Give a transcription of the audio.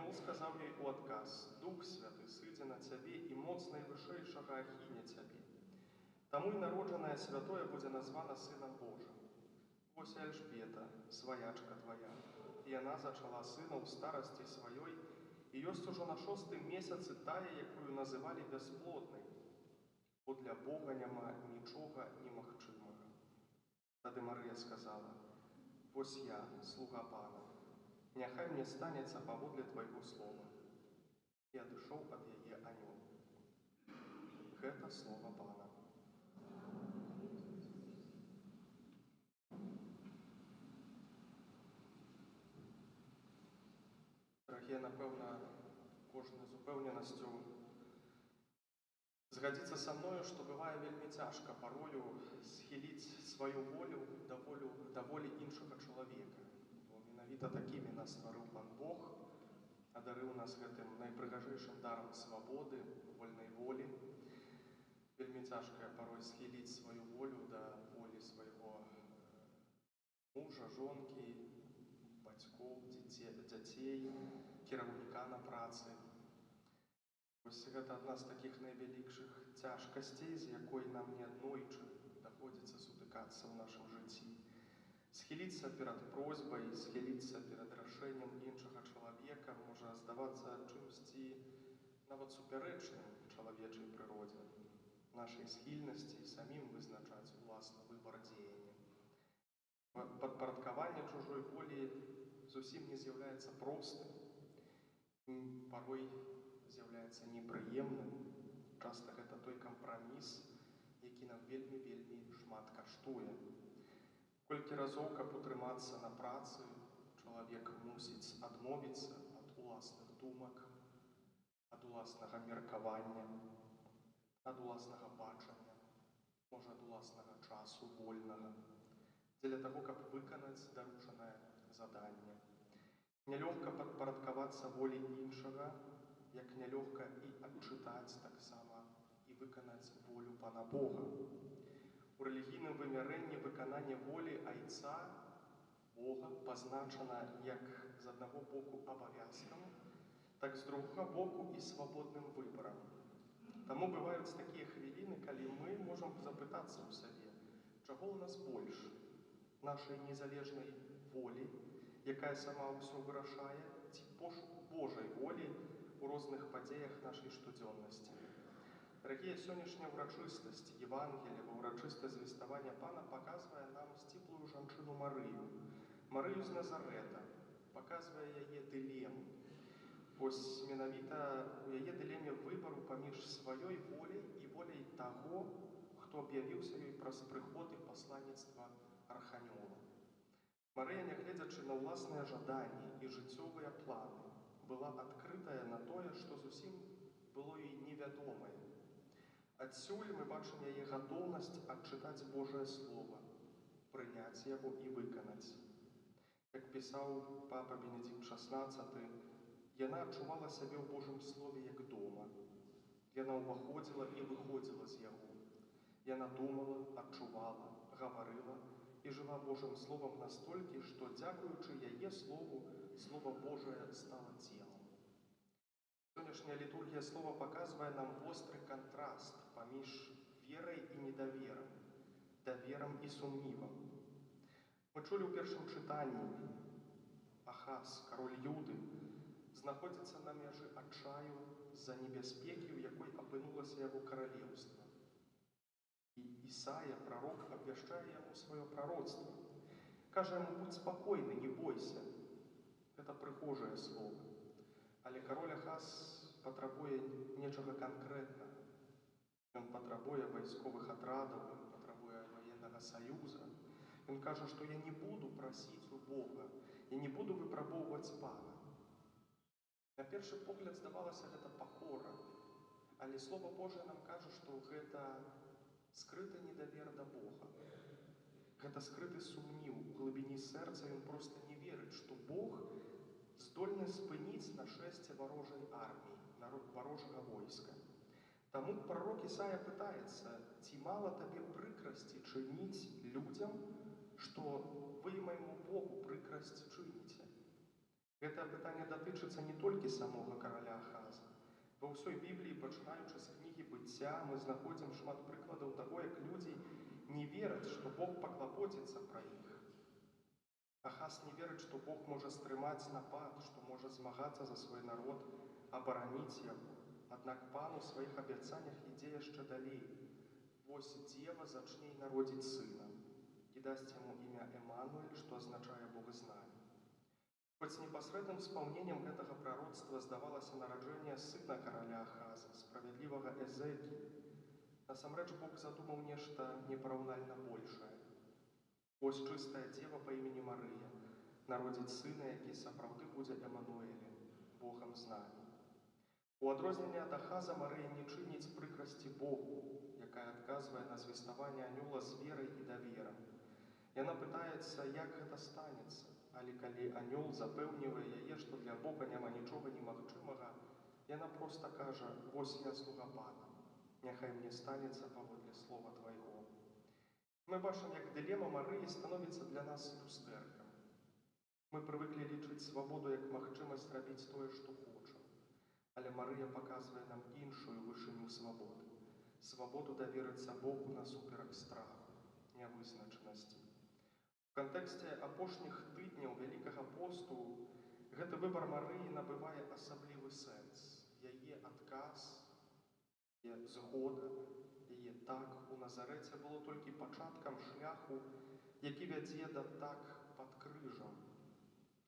Ангел сказаў ёй у адказ: «Дух Святы сыдзе на цябе, і моц найвышэйшага ахіне цябе. Таму і народжанае святое будзе названа Сынам Божым. Вось і Эльжбета, сваячка твая, і яна зачала сына ў старасці сваёй, і ёсць ужо на 6-м месяцы тая, якую называлі бясплоднай, бо для Бога няма нічога немагчымага». Тады Марыя сказала: «Вось я, слуга Пана, няхай мне станецца паводле твайго слова». І адышоў ад яе анёл. Гэта слова Пана. Дарагія, напэўна, кожны з упэўненасцю згадзіцца са мною, што бывае вельмі цяжка парою схіліць сваю волю да волі іншага чалавека. Бо менавіта такімі нас стварыў Пан Бог, адарыў нас гэтым найпрыгажэйшым дарам свабоды, вольнай волі. Вельмі цяжка парой схіліць сваю волю да волі свайго мужа, жонкі, бацькоў, дзяцей, кіраўніка на працы. Вось гэта адна з такіх найвялікшых цяжкасцей, з якой нам неаднойчы даводзіцца сутыкацца ў нашым жыцці. Схіліцца перад просьбай, схіліцца перад рашэннем іншага чалавека можа здавацца чымсьці нават супярэчным чалавечай прыродзе, нашай схільнасці самім вызначаць уласны выбар дзеяння. Падпарадкаванне чужой волі зусім не з'яўляецца простым, парой з'яўляецца непрыемным. Часта гэта той кампраміс, які нам вельмі шмат каштуе. Колькі разоў, каб утрымацца на працы, чалавек мусіць адмовіцца ад уласных думак, ад уласнага меркавання, ад уласнага бачання, можа, ад уласнага часу вольнага, дзеля таго, каб выканаць даручанае заданне. Нялёгка падпарадкавацца волі іншага, як нялёгка і адчытаць таксама і выканаць волю Пана Бога. У рэлігійным вымярэнні выкананне волі Айца Бога пазначана як з аднаго боку абавязкам, так з другога боку і свабодным выбарам. Таму бываюць такія хвіліны, калі мы можам запытацца ў сабе, чаго ў нас больш: нашай незалежнай волі, якая сама ўсё вырашае, ці пошуку Божай волі у розных падзеях нашай штодзённасці. Дарагія, сённяшняя ўрачыстасць Евангелія, ўрачыстасць звеставання Пана паказвае нам сціплую жанчыну Марыю, Марыю з Назарэта, паказвае яе дылему. Вось менавіта у яе дылеме выбару паміж сваёй воляй і воляй таго, хто аб'явіўся ёй праз прыход і пасланніцтва арханёла. Марыя, нягледзячы на ўласныя жаданні і жыццёвыя планы, была адкрытая на тое, што зусім было ёй невядомае. Адсюль мы бачым яе гатоўнасць адчытаць Божае Слова, прыняць яго і выканаць. Як пісаў папа Бенедзікт XVI, яна адчувала сябе ў Божым Слове як дома. Яна ўваходзіла і выходзіла з яго. Яна думала, адчувала, гаварыла і жыла Божым Словам настолькі, што, дзякуючы яе Слову, Слова Божае стала целам. Сённяшняя літургія Слова паказвае нам востры кантраст паміж верай і недаверам, даверам і сумнівам. Мы чулі ў першым чытанні: Ахаз, кароль Юды, знаходзіцца на мяжы адчаю з-за небяспекі, у якой апынулася яго каралеўства. І Ісая, прарок, абвяшчае яму сваё прароцтва. Кажа яму: будь спакойны, не бойся. Гэта прыгожае слова. Але кароль Ахаз патрабуе нечага канкрэтнага. Ён патрабуе вайсковых атрадаў, ён патрабуе ваеннага саюза. Ён кажа, што я не буду прасіць у Бога, я не буду выпрабоўваць Пана. На першы погляд здавалася гэта пакора, але Слова Божае нам кажа, што гэта скрыты недавер да Бога. Гэта скрыты сумніў. У глыбіні сэрца ён проста не верыць, што Бог здольны спыніць нашэсце варожай арміі, варожага войска. Таму прарок Ісая пытаецца: ці мала табе прыкрасці чыніць людзям, што вы майму Богу прыкрасць чыніце? Гэтае пытанне датычыцца не толькі самога караля Ахаза. Ва ўсёй Бібліі, пачынаючы з кнігі «Быцця», мы знаходзім шмат прыкладаў таго, як людзі не вераць, што Бог паклапоціцца пра іх. Ахаз не верыць, што Бог можа стрымаць напад, што можа змагацца за свой народ, абараніць яго. Аднак Пан у сваіх абяцаннях ідзе яшчэ далей. Вось дзева зачне і народзіць сына, і дасць яму імя Эмануэль, што азначае Бог з намі. Хоць непасрэдным спаўненнем гэтага прароцтва здавалася нараджэнне сына караля Ахаза, справядлівага Эзекіі, насамрэч Бог задумаў нешта непараўнальна большае. Вось чыстая дзева па імені Марыя народзіць сына, які сапраўды будзе Эмануэлем, Богам з намі. У адрозненне ад Ахаза Марыя не чыніць прыкрасці Богу, якая адказвае на звеставанне анёла з верай і даверам. Яна пытаецца, як гэта станецца, але калі анёл запэўнівае яе, што для Бога няма нічога немагчымага, яна проста кажа: «Вось я слуга Пана, няхай мне станецца паводле слова Твайго». Мы бачым, як дылема Марыі становіцца для нас люстэркам. Мы прывыклі лічыць свабоду як магчымасць рабіць тое, што хочам. Але Марыя паказвае нам іншую вышыню свабоды. Свабоду даверыцца Богу насуперак страху, нявызначанасці. У кантэксце апошніх тыдняў Вялікага посту гэты выбар Марыі набывае асаблівы сэнс. Яе адказ, яе згода, яе так у Назарэце было толькі пачаткам шляху, які вядзе да так пад крыжам.